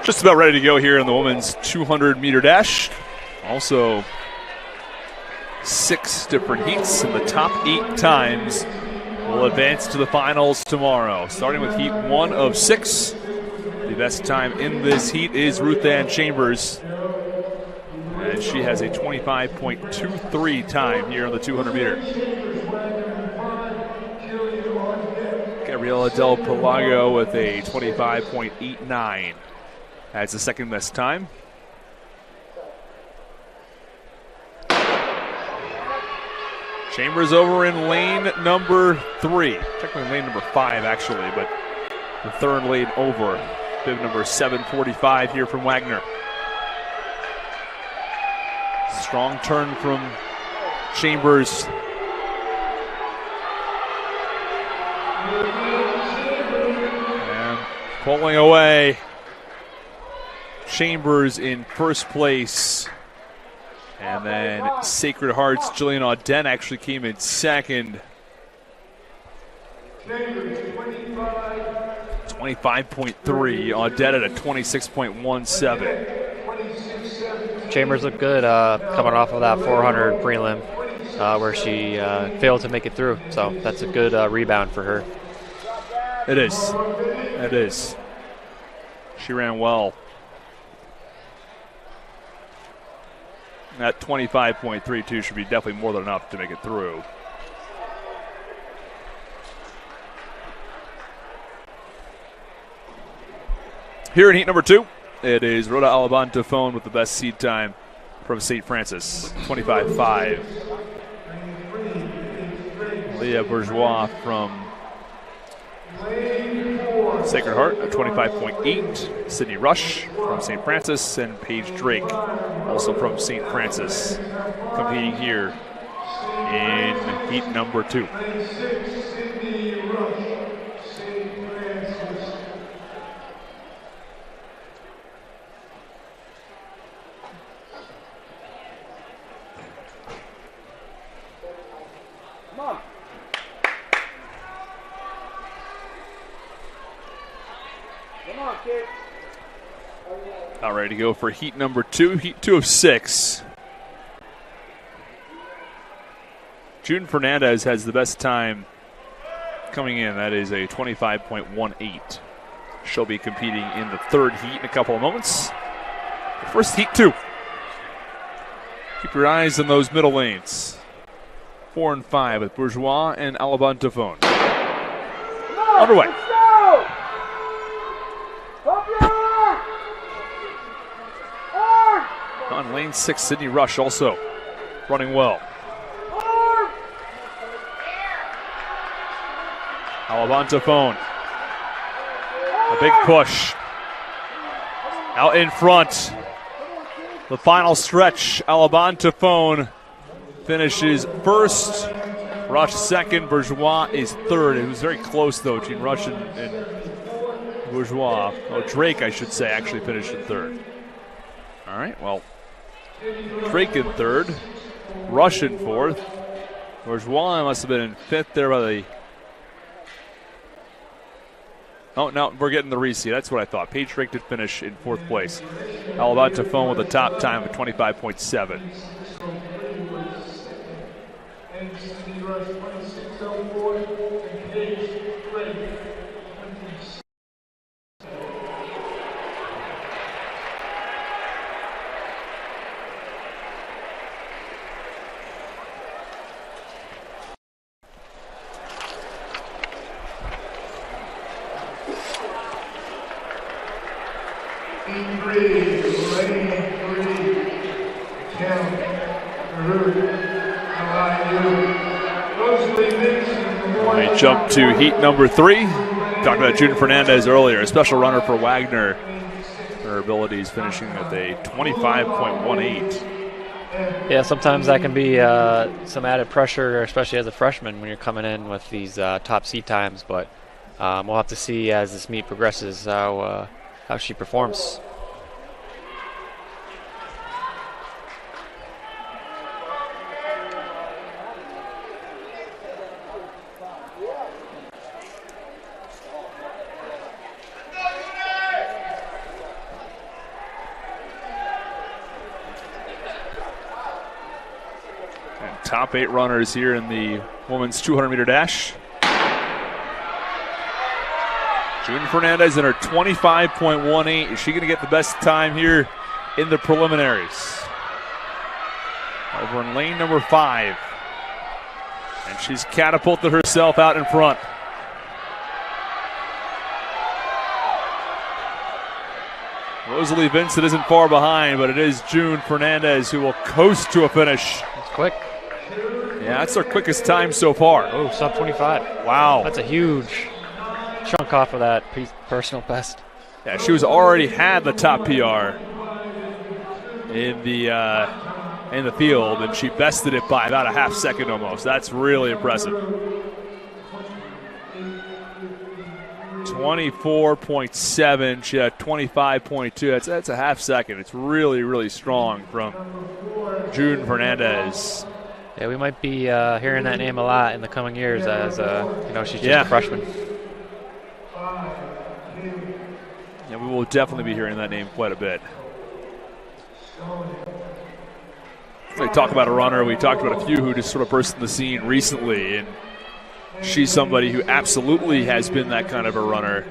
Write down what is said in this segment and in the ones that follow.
Just about ready to go here in the women's 200-meter dash. Also, 6 different heats, and the top 8 times will advance to the finals tomorrow. Starting with heat 1 of 6. The best time in this heat is Ruthan Chambers, and she has a 25.23 time here on the 200-meter. Gabriel Del Pelago with a 25.89. That's the second best time. Chambers over in lane number 3. Technically lane number 5, actually, but the third lane over. Bib number 745 here from Wagner. Strong turn from Chambers. And pulling away. Chambers in first place. And then Sacred Hearts, Jillian Auden actually came in second. 25.3. Auden at a 26.17. Chambers looked good coming off of that 400 prelim where she failed to make it through. So that's a good rebound for her. It is. It is. She ran well. That 25.32 should be definitely more than enough to make it through. Here in heat number 2, it is Roa AlabanToone with the best seed time from St. Francis, 25.5. Leah Bourgeois from Sacred Heart at 25.8. Sydney Rush from St. Francis, and Paige Drake also from St. Francis competing here in heat number 2. About ready to go for heat number 2, heat 2 of 6. Jun Fernandez has the best time coming in. That is a 25.18. She'll be competing in the third heat in a couple of moments. The first heat 2. Keep your eyes on those middle lanes. 4 and 5 with Bourgeois and AlabanToone. Underway. On lane 6, Sydney Rush also running well. AlabanToone. A big push. Out in front. The final stretch. AlabanToone finishes first. Rush second. Bourgeois is third. It was very close, though, between Rush and Bourgeois. Oh, Drake, I should say, actually finished in third. All right, well, Drake in third. Rush in fourth. Bourgeois must have been in fifth there by the... Oh, no, we're getting the reseed. That's what I thought. Paige Drake did finish in fourth place. AlabanToone with a top time of 25.7. We jump to heat number 3. Talked about Jun Fernandez earlier, a special runner for Wagner. Her abilities finishing with a 25.18. Yeah, sometimes that can be some added pressure, especially as a freshman when you're coming in with these top seed times. But we'll have to see as this meet progresses how she performs. top 8 runners here in the women's 200-meter dash. Jun Fernandez in her 25.18. Is she going to get the best time here in the preliminaries? Over in lane number 5. And she's catapulted herself out in front. Rosalie Vincent isn't far behind, but it is Jun Fernandez who will coast to a finish. It's quick. Yeah, that's our quickest time so far. Oh, sub 25. Wow. That's a huge chunk off of that personal best. Yeah, she was already had the top PR in the field, and she bested it by about a half second almost. That's really impressive. 24.7. She had 25.2. That's a half second. It's really, really strong from Jun Fernandez. Yeah, we might be hearing that name a lot in the coming years as she's just a freshman. Yeah, we will definitely be hearing that name quite a bit. We talk about a runner. We talked about a few who just sort of burst in the scene recently, and she's somebody who absolutely has been that kind of a runner.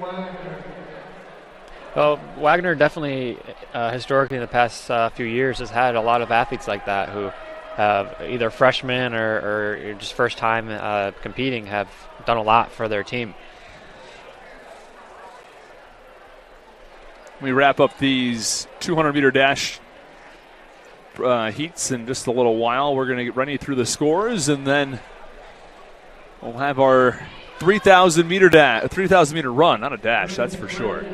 Well, Wagner definitely, historically in the past few years, has had a lot of athletes like that who have either freshmen or just first time competing have done a lot for their team. We wrap up these 200-meter dash heats in just a little while. We're going to run you through the scores, and then we'll have our 3,000-meter run, not a dash, that's for sure.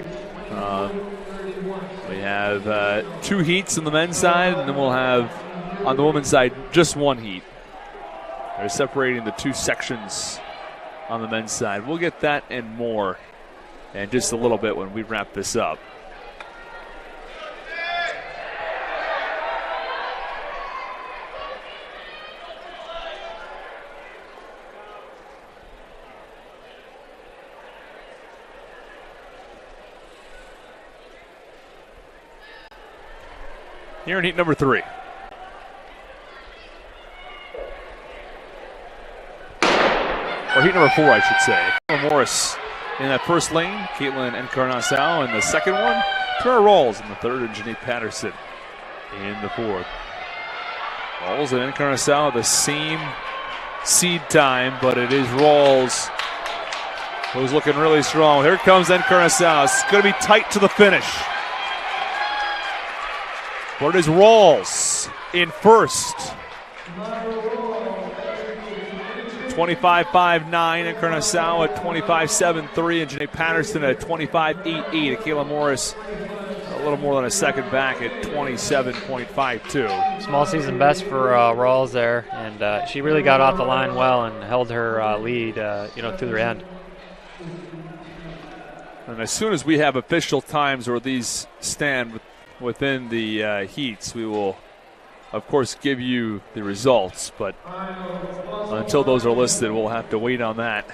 We have 2 heats on the men's side, and then we'll have, on the women's side, just 1 heat. They're separating the 2 sections on the men's side. We'll get that and more in just a little bit when we wrap this up. Here in heat number 3. Or heat number 4, I should say. Morris in that first lane. Caitlin Encarnação in the second one. Tara Rawls in the third, and Janae Patterson in the fourth. Rawls and Encarnação the same seed time, but it is Rawls who's looking really strong. Here comes Encarnação. It's going to be tight to the finish. But it is Rawls in first. 25.59, Encarnação at 25.73, and Janae Patterson at 25.88. Akayla Morris a little more than a second back at 27.52. Small season best for Rawls there, and she really got off the line well and held her lead, through the end. And as soon as we have official times or these stand within the heats, we will, of course, give you the results. But until those are listed, we'll have to wait on that.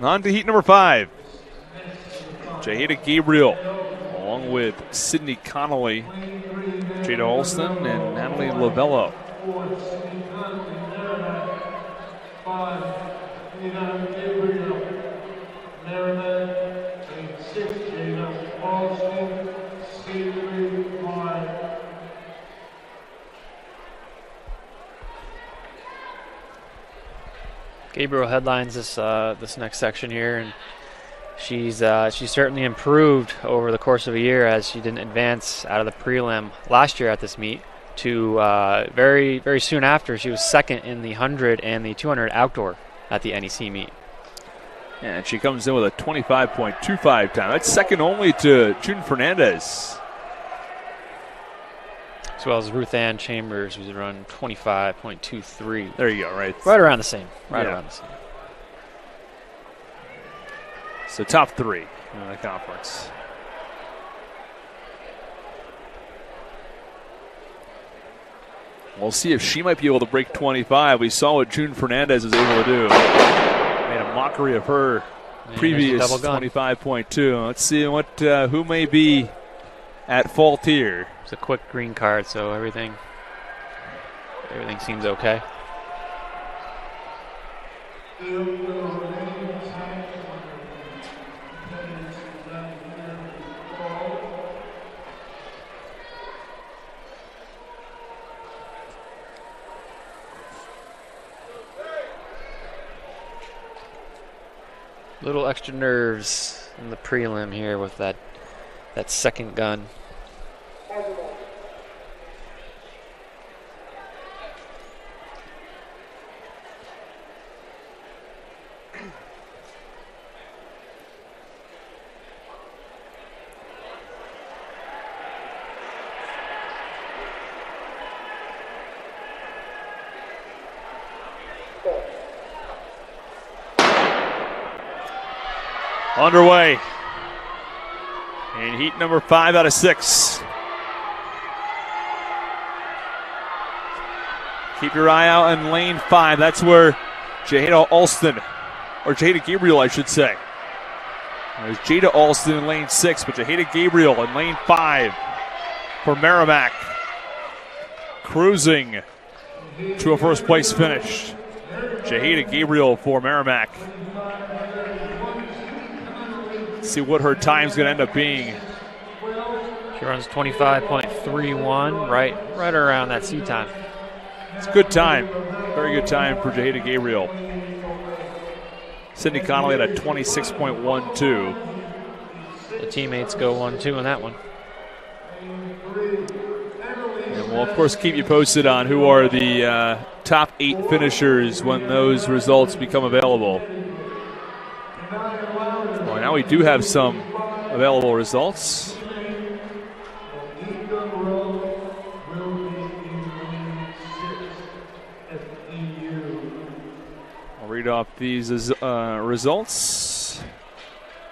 On to heat number 5. Jahida Gabriel, along with Sydney Connolly, Jada Alston, and Natalie Lavello. Gabriel headlines this next section here, and she's certainly improved over the course of a year, as she didn't advance out of the prelim last year at this meet to very, very soon after. She was second in the 100 and the 200 outdoor at the NEC meet. And she comes in with a 25.25 time. That's second only to Jun Fernandez. As well as Ruthan Chambers, who's run 25.23. There you go, right around the same. Around the same. So top 3 in the conference. We'll see if she might be able to break 25. We saw what Jun Fernandez was able to do. Made a mockery of her previous 25.2. Let's see who may be at fault here. It's a quick green card, so everything seems okay. Little extra nerves in the prelim here with that second gun. Underway in heat number 5 out of 6. Keep your eye out in lane 5. That's where Jada Alston, or Jada Gabriel, I should say. There's Jada Alston in lane 6, but Jada Gabriel in lane 5 for Merrimack. Cruising to a first place finish. Jada Gabriel for Merrimack. See what her time's going to end up being. She runs 25.31, right around that C time. It's a good time. Very good time for Jahida Gabriel. Sydney Connolly at a 26.12. The teammates go 1-2 in that one. And we'll, of course, keep you posted on who are the top 8 finishers when those results become available. Well, now we do have some available results. I'll read off these results.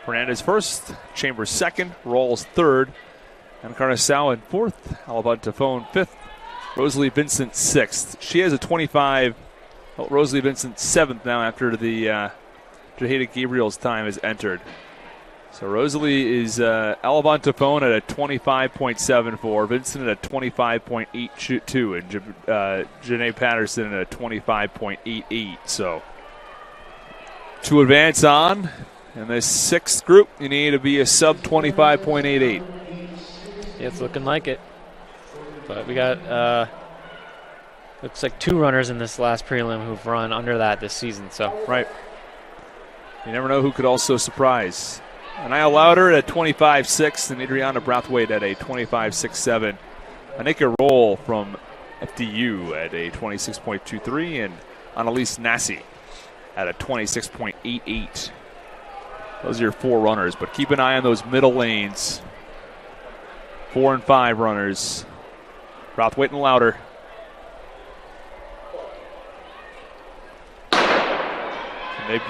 Fernandez first, Chambers second, Rawls third, and Carnesau in fourth, AlabanToone fifth, Rosalie Vincent sixth. She has a 25. Rosalie Vincent seventh now after the Jahida Gabriel's time has entered. So Rosalie is AlabanToone at a 25.74, Vincent at a 25.82, and Janae Patterson at a 25.88. So to advance on in this 6th group, you need to be a sub 25.88. Yeah, it's looking like it. But we got looks like 2 runners in this last prelim who've run under that this season. So right. You never know who could also surprise. Anaya Lauder at 25.6 and Adriana Brathwaite at a 25.67. Anika Roll from FDU at a 26.23 and Annalise Nassi at a 26.88. Those are your 4 runners, but keep an eye on those middle lanes. 4 and 5 runners. Brathwaite and Lauder. And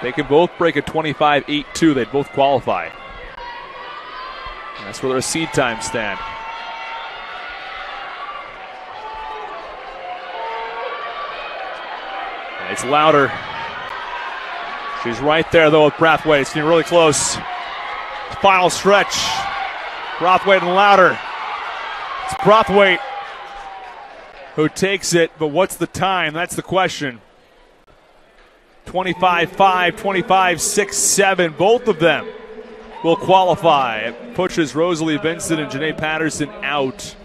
they can both break a 25.82. They'd both qualify. And that's where their seed times stand. And it's Lauder. She's right there, though, with Brathwaite. It's getting really close. Final stretch. Brathwaite and Lauder. It's Brathwaite who takes it, but what's the time? That's the question. 25.5, 25.67, both of them will qualify. It pushes Rosalie Vincent and Janae Patterson out.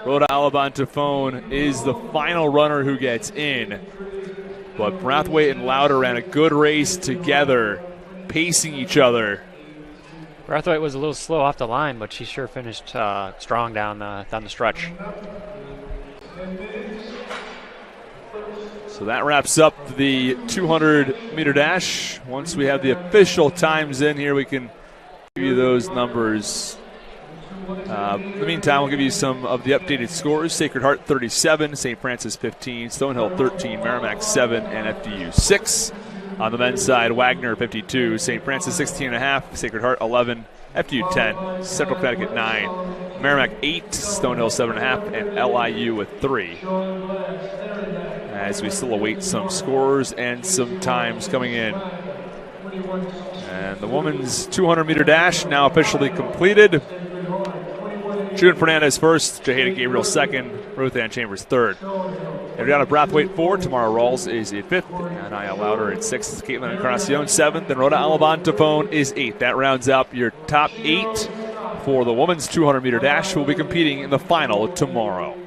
Roa AlabanToone is the final runner who gets in. But Brathwaite and Lauder ran a good race together, pacing each other. Brathwaite was a little slow off the line, but she sure finished strong down the stretch. So that wraps up the 200-meter dash. Once we have the official times in here, we can give you those numbers. In the meantime, we'll give you some of the updated scores. Sacred Heart 37, St. Francis 15, Stonehill 13, Merrimack 7, and FDU 6. On the men's side, Wagner 52, St. Francis 16.5, Sacred Heart 11, FDU 10, Central Connecticut 9, Merrimack 8, Stonehill 7.5, and LIU with 3. As we still await some scores and some times coming in. And the women's 200-meter dash now officially completed. Jun Fernandez first, Jaheda Gabriel second, Ruthan Chambers third. Adriana Brathwaite fourth, Tamara Rawls is in fifth, Anaya Louder in sixth, Caitlin Encarnacion seventh, and Roa AlabanToone is eighth. That rounds up your top 8 for the women's 200-meter dash, who will be competing in the final tomorrow.